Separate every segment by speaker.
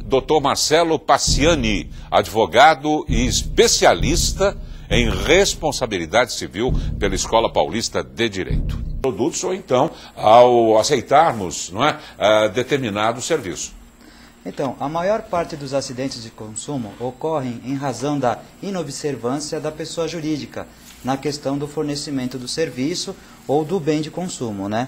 Speaker 1: Dr. Marcelo Paciani, advogado e especialista em responsabilidade civil pela Escola Paulista de Direito. Produtos ou então ao aceitarmos, não é, determinado serviço.
Speaker 2: Então, a maior parte dos acidentes de consumo ocorrem em razão da inobservância da pessoa jurídica na questão do fornecimento do serviço ou do bem de consumo, né?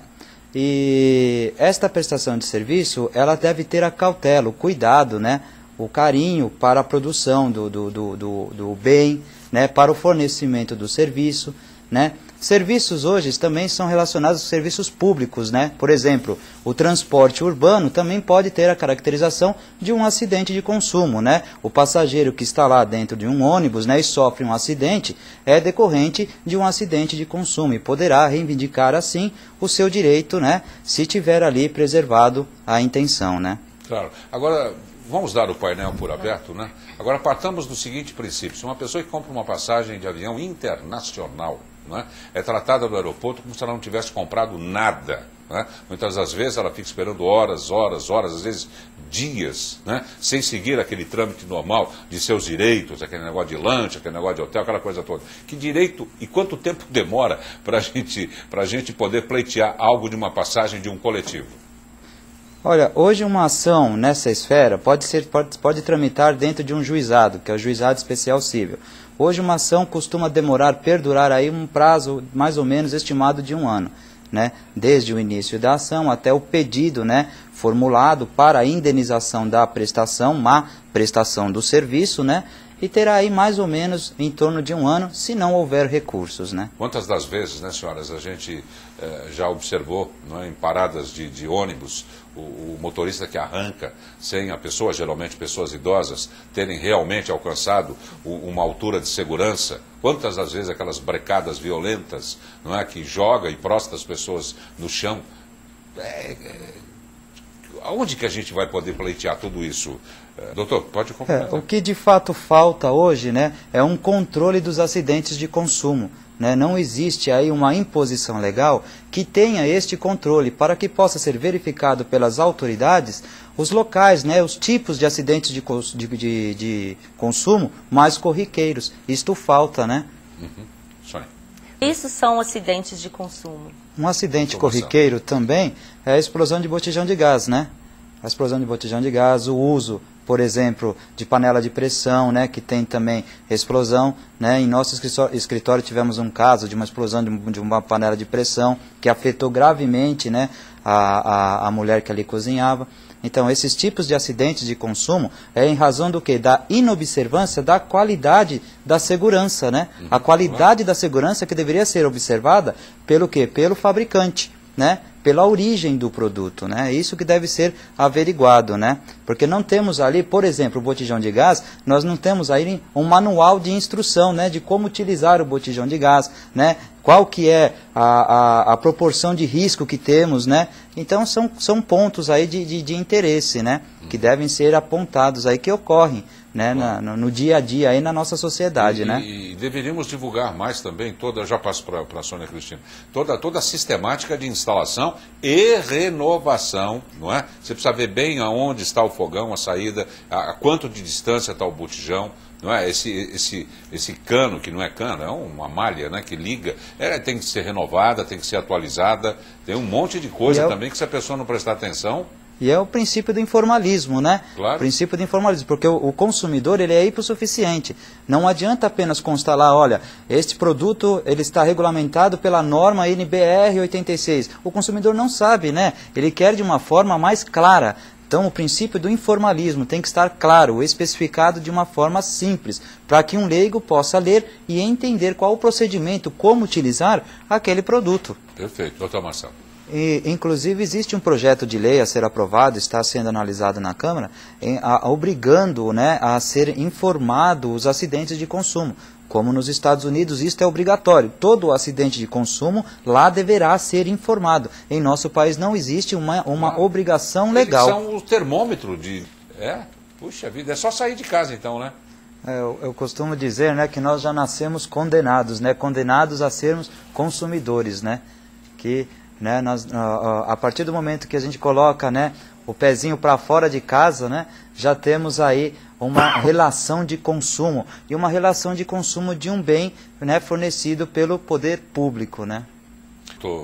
Speaker 2: E esta prestação de serviço, ela deve ter a cautela, o cuidado, né? O carinho para a produção do bem, né? Para o fornecimento do serviço, né? Serviços hoje também são relacionados aos serviços públicos, né? Por exemplo, o transporte urbano também pode ter a caracterização de um acidente de consumo, né? O passageiro que está lá dentro de um ônibus, né, e sofre um acidente é decorrente de um acidente de consumo e poderá reivindicar assim o seu direito, né? Se tiver ali preservado a intenção, né?
Speaker 1: Claro. Agora, vamos dar o painel por aberto, né? Agora partamos do seguinte princípio: se uma pessoa que compra uma passagem de avião internacional, né, é tratada no aeroporto como se ela não tivesse comprado nada, né? Muitas das vezes ela fica esperando horas, às vezes dias, né, sem seguir aquele trâmite normal de seus direitos, aquele negócio de lanche, aquele negócio de hotel, aquela coisa toda. Que direito e quanto tempo demora para a gente poder pleitear algo de uma passagem de um coletivo?
Speaker 2: Olha, hoje uma ação nessa esfera pode tramitar dentro de um juizado, que é o Juizado Especial Cível. Hoje uma ação costuma perdurar aí um prazo mais ou menos estimado de 1 ano, né? Desde o início da ação até o pedido, né, formulado para a indenização da prestação, má prestação do serviço, né? E terá aí mais ou menos em torno de 1 ano, se não houver recursos, né?
Speaker 1: Quantas das vezes, né, senhoras, a gente já observou, não é, em paradas de ônibus, o motorista que arranca sem a pessoa, geralmente pessoas idosas, terem realmente alcançado uma altura de segurança? Quantas das vezes aquelas brecadas violentas, não é, que joga e prostra as pessoas no chão? Aonde que a gente vai poder pleitear tudo isso? Doutor, pode complementar.
Speaker 2: O que de fato falta hoje, né, é um controle dos acidentes de consumo, né? Não existe aí uma imposição legal que tenha este controle para que possa ser verificado pelas autoridades os locais, né, os tipos de acidentes de consumo mais corriqueiros. Isto falta, né?
Speaker 1: Sônia.
Speaker 3: Isso são acidentes de consumo.
Speaker 2: Um acidente corriqueiro também é a explosão de botijão de gás, né? A explosão de botijão de gás, o uso, por exemplo, de panela de pressão, né, que tem também explosão, né? Em nosso escritório tivemos um caso de uma explosão de uma panela de pressão que afetou gravemente, né, a mulher que ali cozinhava. Então, esses tipos de acidentes de consumo é em razão do quê? Da inobservância da qualidade da segurança, né? A qualidade da segurança que deveria ser observada pelo quê? Pelo fabricante, né? Pela origem do produto, né? É isso que deve ser averiguado, né? Porque não temos ali, por exemplo, o botijão de gás, nós não temos aí um manual de instrução, né, de como utilizar o botijão de gás, né? Qual que é a proporção de risco que temos, né? Então são pontos aí de interesse, né? Que devem ser apontados aí, que ocorrem, né, no dia a dia aí na nossa sociedade, né?
Speaker 1: E deveríamos divulgar mais também, já passo para a Sônia Cristina, toda a sistemática de instalação e renovação, não é? Você precisa ver bem aonde está o fogão, a saída, a quanto de distância está o botijão, não é? Esse cano, que não é cano, é uma malha, né, que liga, tem que ser renovada, tem que ser atualizada, tem um monte de coisa também que, se a pessoa não prestar atenção...
Speaker 2: E é o princípio do informalismo, né?
Speaker 1: Claro.
Speaker 2: O princípio do informalismo, porque o consumidor, ele é hipossuficiente. Não adianta apenas constar lá, olha, este produto ele está regulamentado pela norma NBR 86. O consumidor não sabe, né? Ele quer de uma forma mais clara. Então, o princípio do informalismo tem que estar claro, especificado de uma forma simples, para que um leigo possa ler e entender qual o procedimento, como utilizar aquele produto.
Speaker 1: Perfeito. Doutor Marcelo.
Speaker 2: E, inclusive, existe um projeto de lei a ser aprovado, está sendo analisado na Câmara, obrigando, né, a ser informado os acidentes de consumo. Como nos Estados Unidos, isso é obrigatório. Todo acidente de consumo lá deverá ser informado. Em nosso país não existe uma obrigação legal.
Speaker 1: Eles são o termômetro de... Puxa vida, é só sair de casa então, né?
Speaker 2: Eu costumo dizer, né, que nós já nascemos condenados, né? Condenados a sermos consumidores, né? Que... Né, a partir do momento que a gente coloca, né, o pezinho para fora de casa, né, já temos aí uma relação de consumo, e uma relação de consumo de um bem, né, fornecido pelo poder público, né.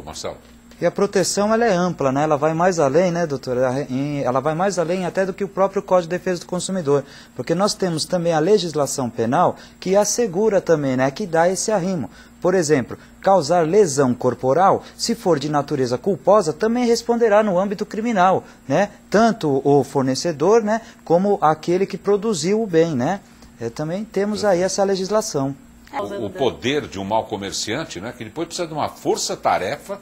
Speaker 1: Marcelo.
Speaker 2: E a proteção, ela é ampla, né? Ela vai mais além, né, doutora? Ela vai mais além até do que o próprio Código de Defesa do Consumidor. Porque nós temos também a legislação penal que assegura também, né, que dá esse arrimo. Por exemplo, causar lesão corporal, se for de natureza culposa, também responderá no âmbito criminal, né? Tanto o fornecedor, né, como aquele que produziu o bem, né? Também temos aí essa legislação.
Speaker 1: O poder de um mau comerciante, né, que depois precisa de uma força-tarefa,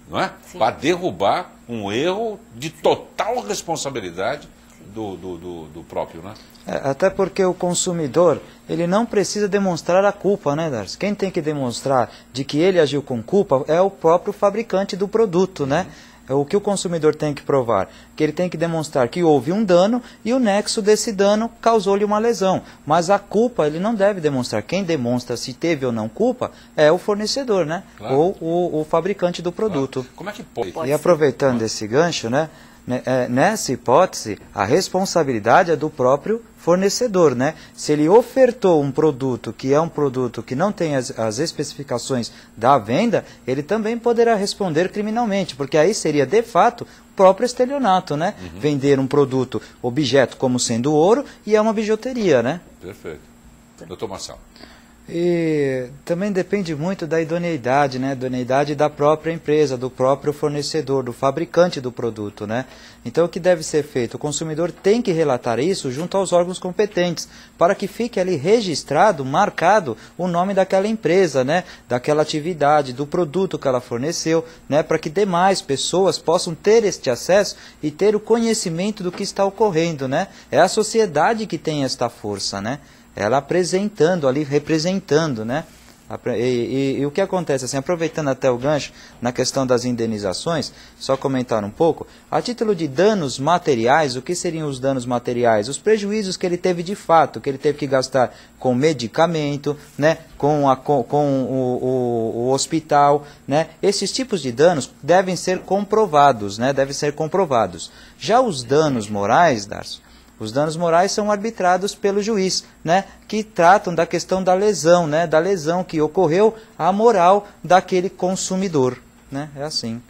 Speaker 1: não é? Para derrubar um erro de total responsabilidade do próprio, né?
Speaker 2: Até porque o consumidor, ele não precisa demonstrar a culpa, né, Darcy? Quem tem que demonstrar de que ele agiu com culpa é o próprio fabricante do produto, né? O que o consumidor tem que provar? Que ele tem que demonstrar que houve um dano e o nexo desse dano causou-lhe uma lesão. Mas a culpa ele não deve demonstrar. Quem demonstra se teve ou não culpa é o fornecedor, né? Claro. Ou o fabricante do produto.
Speaker 1: Claro. Como é que pode?
Speaker 2: E aproveitando esse gancho, né? Nessa hipótese, a responsabilidade é do próprio fornecedor, né? Se ele ofertou um produto que é um produto que não tem as especificações da venda, ele também poderá responder criminalmente, porque aí seria, de fato, o próprio estelionato, né? Vender um produto, objeto como sendo ouro, e é uma bijuteria, né?
Speaker 1: Perfeito. Doutor Marcelo.
Speaker 2: E também depende muito da idoneidade, né? Idoneidade da própria empresa, do próprio fornecedor, do fabricante do produto, né? Então o que deve ser feito? O consumidor tem que relatar isso junto aos órgãos competentes, para que fique ali registrado, marcado o nome daquela empresa, né? Daquela atividade, do produto que ela forneceu, né? Para que demais pessoas possam ter este acesso e ter o conhecimento do que está ocorrendo, né? É a sociedade que tem esta força, né? Ela apresentando ali, representando, né? E o que acontece, assim, aproveitando até o gancho na questão das indenizações, só comentar um pouco, a título de danos materiais, o que seriam os danos materiais? Os prejuízos que ele teve de fato, que ele teve que gastar com medicamento, né? com o hospital, né? Esses tipos de danos devem ser comprovados, né? Devem ser comprovados. Já os danos morais, Darcy, os danos morais são arbitrados pelo juiz, né, que tratam da questão da lesão, né, da lesão que ocorreu à moral daquele consumidor, né, é assim.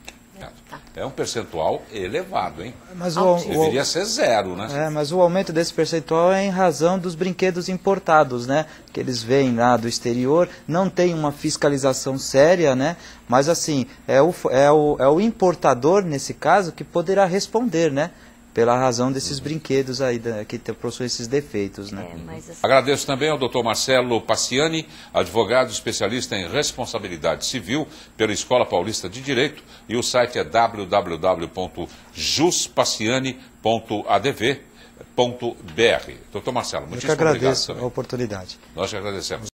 Speaker 1: É um percentual elevado, hein?
Speaker 2: Mas
Speaker 1: deveria ser zero, né?
Speaker 2: Mas o aumento desse percentual é em razão dos brinquedos importados, né, que eles vêm lá do exterior, não tem uma fiscalização séria, né, mas assim, é o importador, nesse caso, que poderá responder, né, pela razão desses brinquedos aí que possuem esses defeitos, né?
Speaker 3: Assim...
Speaker 1: Agradeço também ao Dr. Marcelo Paciani, advogado especialista em responsabilidade civil pela Escola Paulista de Direito, e o site é www.juspaciani.adv.br. Dr. Marcelo, muitíssimo obrigado.
Speaker 2: Eu que agradeço a oportunidade.
Speaker 1: Nós que agradecemos.